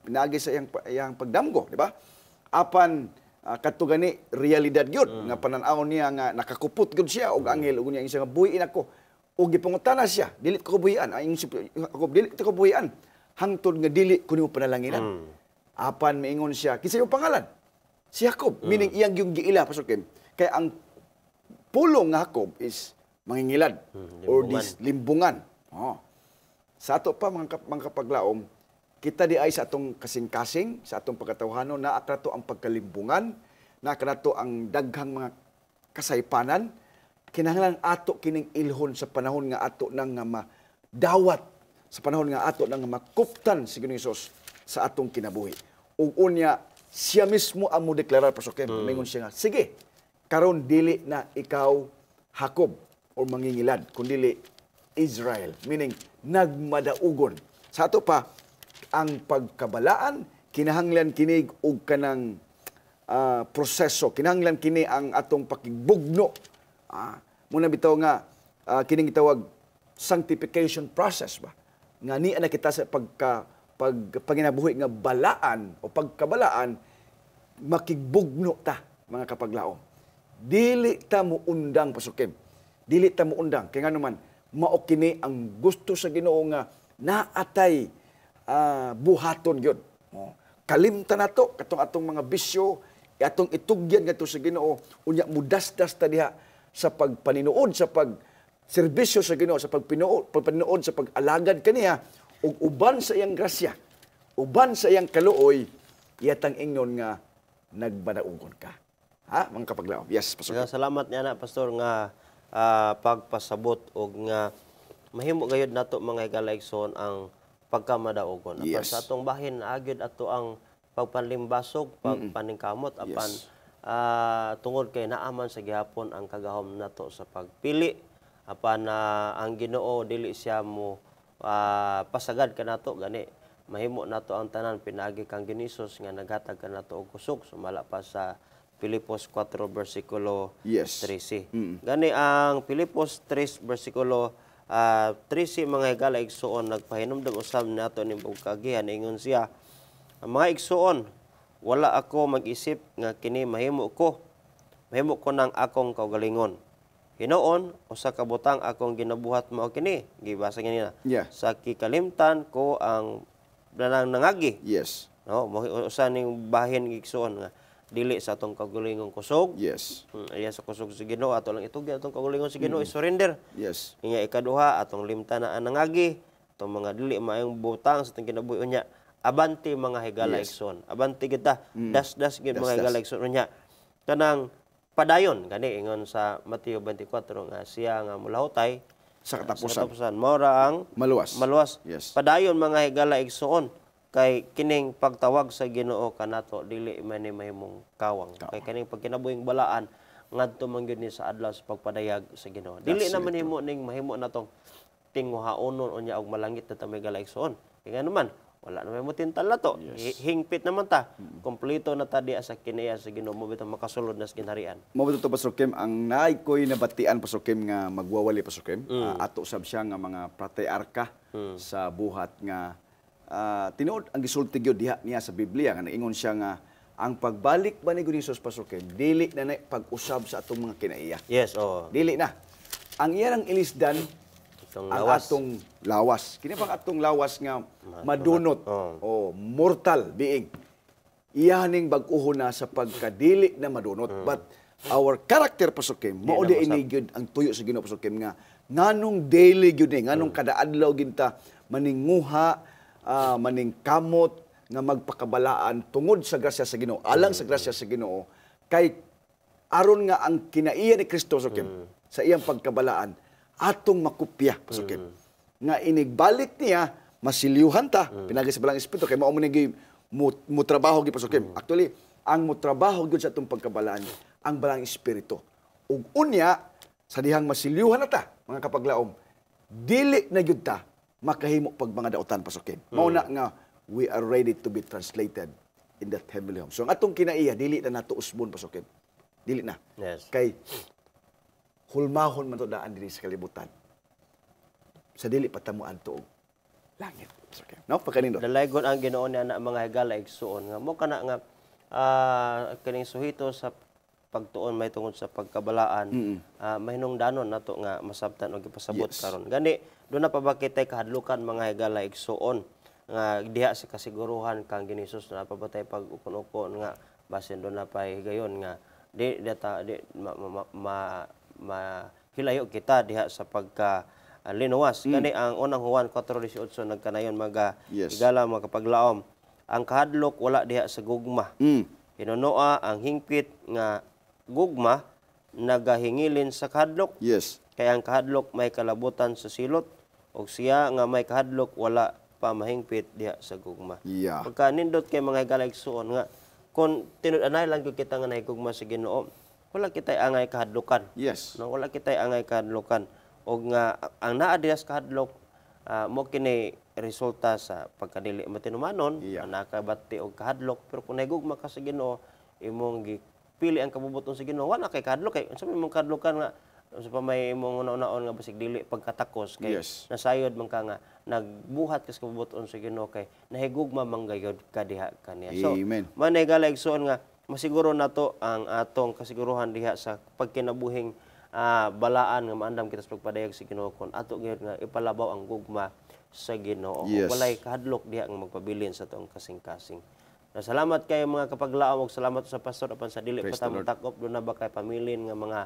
Pinagi sa iyang pagdamgo, di ba? Apan kadto gani realidad gyud nga panan-aw niya nga nakakupot gyud siya og anghel ug niya ingon siya nga buhiin ako. Og gipangutana siya, dili ko buhian, ay ako dili ko buhian hangtod nga dili ko nimo panalanginan. Apan miingon siya, kinsa imong pangalan? Si Jacob, meaning iyang yung giila pasukin. Kaya ang pulong nga Jacob is mangingilad or this limbungan. Sa ato pa mga kapaglaom, kita di ay sa atong kasing-kasing, sa atong pagkatawhanon, na atrato ang pagkalimbungan, na atrato ang daghang mga kasaypanan, kinahanglan ato kining ilhon sa panahon nga ato nang madawat, sa panahon nga ato nang makuptan si Ginoong Hesus sa atong kinabuhi. Ug unya, siya mismo ang mo deklarar pasukin. Mingon siya nga, sige, karon dili na ikaw Jacob o mangingilad, kundi Israel. Meaning, nagmadaugon. Sa ato pa, ang pagkabalaan, kinahanglan kinig og kanang proseso. Kinahanglan kini ang atong pakigbugno. Muna bitaw nga, kining gitawag sanctification process ba? Nga ni na kita sa paginabuhi nga balaan o pagkabalaan, makigbugno ta, mga kapaglaom. Dili ta mo undang pasukim. Dili ta mo undang. Kaya nga naman, mao kini ang gusto sa Ginoo nga naatay buhaton yun. Kalimtan nato katong atong mga bisyo, atong itugyan nga sa Ginoo, unya mudasdas ta diha sa pagpaninuod, sa pagserbisyo sa Ginoo, sa pagpaninuod, sa pag-alagad kaniya, ug uban sa iyang grasya, uban sa iyang kaluoy, iyatang ingnon nga nagbanaugon ka. Ha, mga kapaglaom? Yes, Pastor. Salamat niya na, Pastor, nga pagpasabot o nga mahimo gayud nato mga igalaigsoon ang pagkamadaugon. Apan sa atong bahin, agad ato ang pagpanlimbasog, pagpaningkamot, apan tungod kay naaman sa gihapon ang kagahom nato sa pagpili, apan ang Ginoo dili siya mo pasagad ka nato gani mahimo nato ang tanan pinagi kang Ginisos nga naghatag ka nato og kusog sumala pa sa Filipos 4 versikulo 13. Gani ang Filipos 3 versikulo 13 mga higala igsuon nagpahinumdom usab nato ning pagkagihan ingon siya ang mga igsuon wala ako mag-isip nga kini mahimo ko nang akong kaugalingon. Hinoon, usa ka butang akong ginabuhat mao kini. Gibasa ganina. Sa kikalimtan ko ang nangagi. Yes. No, usa ning bahin gigsuon nga dili sa atong kaugalingong kusog. Yes. Iya sa kusog sa Ginoo ato lang itugyan atong kaugalingon sa Ginoo i-surrender. Yes. Inya ikaduha atong limtan na ang nangagi. Itong mga dili maayong butang sa atong kinabuhi unya. Abanti mga higala igsoon. Abanti kita. Das-das gid mga higala igsoon unya. Kanang padayon gani ingon sa Mateo 24 nga siya nga mulahutay sa katapusan mora ang maluwas. Yes. Padayon mga higala igsoon kay kining pagtawag sa Ginoo kanato dili man ni mahimong kawang. Kay kining pagkinabuhing balaan ngadto man gyud ni sa adlaw sa pagpadayag sa Ginoo. Dili naman himo ning mahimo natong tinguhaonon unya og malangit na ta may higala igsoon. Kaya naman wala na may mutintal na to. Hingpit naman ta. Kompleto na ta diya sa kinaya sa Ginoo mo bitang makasulod na sa ginharian. Mo to Pastor Kim, ang naay ko'y nabatian Pastor Kim nga magwawali Pastor Kim. Ato sab siya nga mga patriarka sa buhat nga tinuod ang gisulti gyud diha niya sa Biblia nga naingon siya nga ang pagbalik ba ni Hesus Pastor Kim dili na pag-usab sa atong mga kinaiya. Yes, oh. Dili na. Ang iyang ilisdan ang atong lawas. Kini pang atong lawas nga madunot o mortal being. Iyaning bag-uho na sa pagkadili na madunot. But our character pasukim, mao di ini gyud ang tuyo sa Ginoo pasukim nga nganong daily gyud nganong kada adlaw ginta maninguha, maning kamot nga magpakabalaan tungod sa grasya sa Ginoo, alang sa grasya sa Ginoo kay aron nga ang kinaiya ni Kristo pasukim sa iyang pagkabalaan atong makupya pasukin. Nga inigbalik niya, masiliuhan ta, pinagi sa balang espiritu, kaya mao man mo trabaho gi pasukin. Actually, ang mo trabaho gyud sa atong pagkabalaan, ang balang espiritu. Ug unya, sa dihang masiliuhan na ta, mga kapaglaom, dili na gyud ta makahimo pag mga dautan pasukin. Mao na nga, we are ready to be translated in that heavenly home. So ang atong kinaiya, dili na nato usbon, Pastor Kim. Dili na. Yes. Kay hulmahon man to daan diri sa kalibutan. Sa dili patamuan to og langit. Pastor Kim. No, pagkanindo. Dalaygon ang Ginoo niya na mga higala igsuon nga mo kana nga kining suhito sa pagtuon may tungod sa pagkabalaan mahinungdanon nato nga masabtan og ipasabot karon. Gani do na pa ba kitay kahadlukan mga higala igsuon nga diha sa kasiguruhan kang Ginisus na pabatay pag ukon-ukon nga basin do na pa higayon nga di data di hilayo kita diha sa pagka linuwas. Gani ang unang Juan 4:18 nagkanayon mga higala mga kapaglaom. Ang kahadlok wala diha sa gugma. Hinunoa ang hingpit nga gugma nagahingilin sa kahadlok. Yes. Kaya ang kahadlok may kalabutan sa silot ug siya nga may kahadlok wala pa mahingpit diha sa gugma. Yeah. Pagka nindot kay mga galigsuon nga kung tinud-anay lang gyud kita nga nahigugma sa Ginoo, wala kitay angay kahadlukan. Yes. No, wala kitay angay kahadlukan. Og nga ang naa diha sa kahadlok mo kini resulta sa pagkadili matinumanon, nakabati og kahadlok, pero kung nahigugma ka sa Ginoo, imong pili ang kabubuton sa Ginoo, wala kay kahadlok kay unsa imong kahadlukan nga sa pamay imong una-unaon nga basig dili pagkatakos kay nasayod man ka nga nagbuhat ka sa kabubuton sa Ginoo kay nahigugma man gayud ka diha kaniya. So manay galigsuon nga masiguro nato ang atong kasiguruhan diha sa pagkinabuhing balaan nga maandam kita sa pagpadayag sa Ginoo kon ato gyud nga ipalabaw ang gugma sa Ginoo. Walay kahadlok diha nga magpabilin sa tuong kasing-kasing. Salamat kayo mga kapaglaom ug salamat sa pastor apan sa dili pa ta matakop do na ba kay pamilin nga mga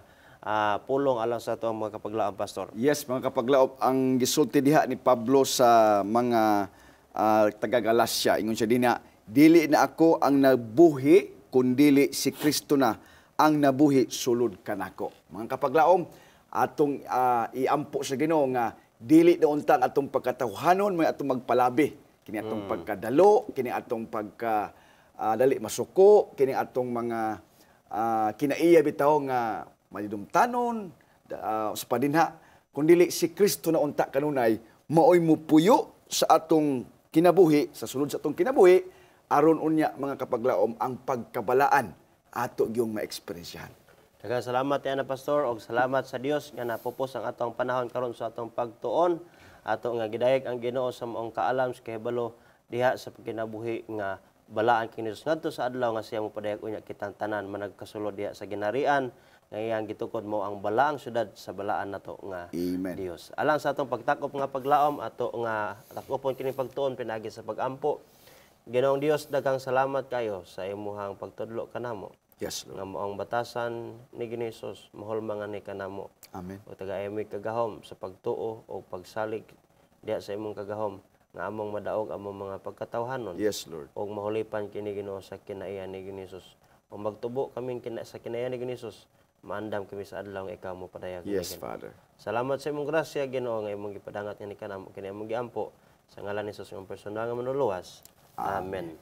pulong alang sa tuong mga kapaglaom, pastor. Yes, mga kapaglaom, ang gisulti diha ni Pablo sa mga taga Galacia ingon siya dinha, dili na ako ang nabuhi kundili si Kristo na ang nabuhi sulod kanako. Mga kapaglaom, atong iampo sa Ginoo nga dili na untang atong pagkatawhanon may atong magpalabi. Kini atong pagkadalo, kini atong pagka dali masuko, kini atong mga kinaiya bitaw nga madidumtanon sa padinha. Kundili si Kristo na unta kanunay maoy mupuyo sa atong kinabuhi, sa sulod sa atong kinabuhi, aron unya mga kapaglaom ang pagkabalaan ato gyung maeksperiensyahan. Daghang salamat ana pastor og salamat sa Dios nga napupos ang atong panahon karon sa atong pagtuon. Ato nga gidayeg ang Ginoo sa maong kaalam sa kahibalo diha sa pagkinabuhi nga balaan kini Dios ngadto sa adlaw nga siya mo padayag unya kitang tanan managkasulod diha sa ginarian nga iyang gitukod mo ang balaang syudad sa balaan nato nga Dios. Alang sa atong pagtakop nga paglaom ato nga takopon kini pagtuon pinagi sa pagampo. Ginoong Dios daghang salamat kayo sa imuhang pagtudlo kanamo. Yes, Lord. Nga moong batasan ni Ginisus mahulmangan ni kanamo. Amen. O taga-emi kagahom sa pagtuo o pagsalig diha sa imong kagahom nga among madaog among mga pagkatawhanon. Yes, Lord. Og mahulipan kini Ginoo sa kinaiya ni Ginisus. O magtubo kaming sa kinaiya ni Ginisus, maandam kami sa adlaw nga ikaw mo padayag. Yes, Father. Salamat sa imong grasya Ginoo nga imong gipadangat ni kanamo kini imong giampo sa ngalan ni Jesus ang personal nga manuluwas. Amen.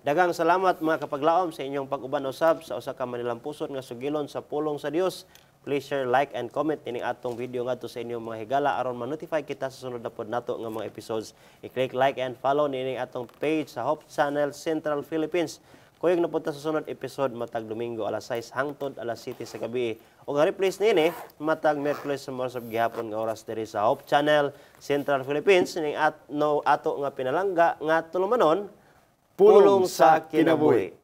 Daghang salamat mga kapaglaom sa inyong pag-uban usab sa usa ka Manilang Pusod nga sugilon sa pulong sa Dios. Please share, like, and comment ining atong video ngadto sa inyong mga higala aron ma-notify kita sa sunod na pod nato nga mga episodes. I-click like and follow nining atong page sa Hope Channel Central Philippines. Kuyog na punta sa sunod episode matag Domingo alas 6 hangtod alas 7 sa gabi. O nga replace nini matag Miyerkules sa mga gihapon nga oras diri sa Hope Channel Central Philippines ning ato nga pinalangga nga tulumanon pulong sa kinabuhi.